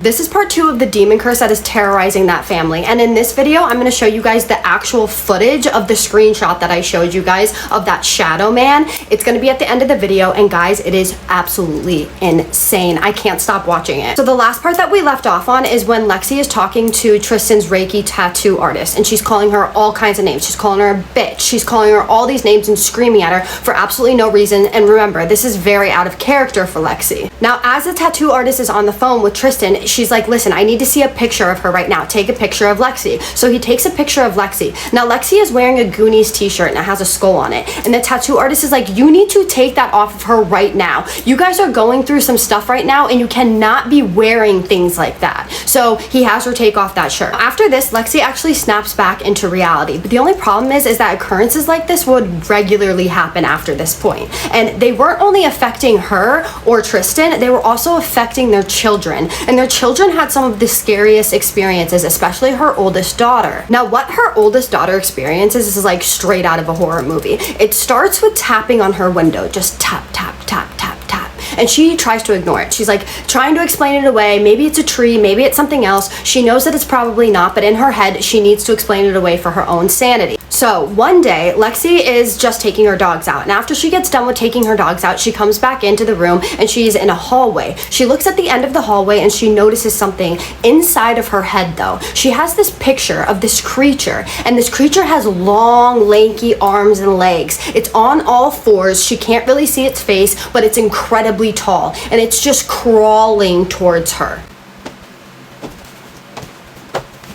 This is part 2 of the demon curse that is terrorizing that family. And in this video, I'm going to show you guys the actual footage of the screenshot that I showed you guys of that shadow man. It's going to be at the end of the video. And guys, it is absolutely insane. I can't stop watching it. So the last part that we left off on is when Lexi is talking to Tristan's Reiki tattoo artist. And she's calling her all kinds of names. She's calling her a bitch. She's calling her all these names and screaming at her for absolutely no reason. And remember, this is very out of character for Lexi. Now, as the tattoo artist is on the phone with Tristan, she's like, listen, I need to see a picture of her right now. Take a picture of Lexi. So he takes a picture of Lexi. Now, Lexi is wearing a Goonies t-shirt and it has a skull on it. And the tattoo artist is like, you need to take that off of her right now. You guys are going through some stuff right now and you cannot be wearing things like that. So he has her take off that shirt. After this, Lexi actually snaps back into reality. But the only problem is that occurrences like this would regularly happen after this point. And they weren't only affecting her or Tristan, they were also affecting their children. And their children had some of the scariest experiences, especially her oldest daughter. Now, what her oldest daughter experiences is like straight out of a horror movie. It starts with tapping on her window, just tap, tap, tap, tap, tap. And she tries to ignore it. She's like trying to explain it away. Maybe it's a tree, maybe it's something else. She knows that it's probably not, but in her head, she needs to explain it away for her own sanity. So one day, Lexi is just taking her dogs out. And after she gets done with taking her dogs out, she comes back into the room and she's in a hallway. She looks at the end of the hallway and she notices something inside of her head though. She has this picture of this creature, and this creature has long, lanky arms and legs. It's on all fours. She can't really see its face, but it's incredibly tall and it's just crawling towards her.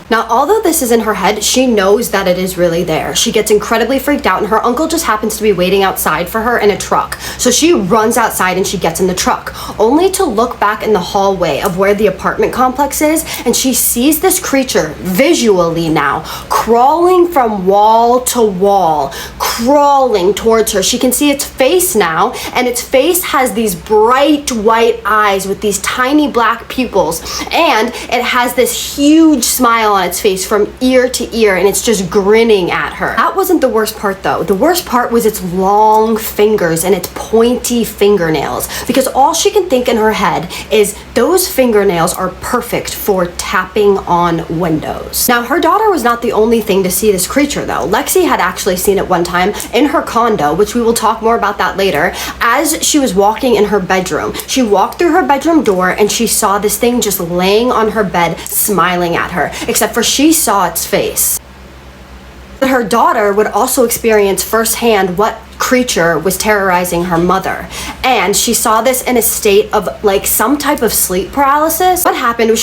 Now, although this is in her head, she knows that it is really there. She gets incredibly freaked out and her uncle just happens to be waiting outside for her in a truck. So she runs outside and she gets in the truck, only to look back in the hallway of where the apartment complex is, and she sees this creature visually now crawling from wall to wall, crawling towards her. She can see its face now, and its face has these bright white eyes with these tiny black pupils, and it has this huge smile on its face from ear to ear, and it's just grinning at her. That wasn't the worst part though. The worst part was its long fingers and its pointy fingernails, because all she can think in her head is those fingernails are perfect for tapping on windows. Now, her daughter was not the only thing to see this creature though. Lexi had actually seen it one time in her condo, which we will talk more about that later, as she was walking in her bedroom. She walked through her bedroom door and she saw this thing just laying on her bed smiling at her, except for she saw its face. Her daughter would also experience firsthand what creature was terrorizing her mother, and she saw this in a state of like some type of sleep paralysis. What happened was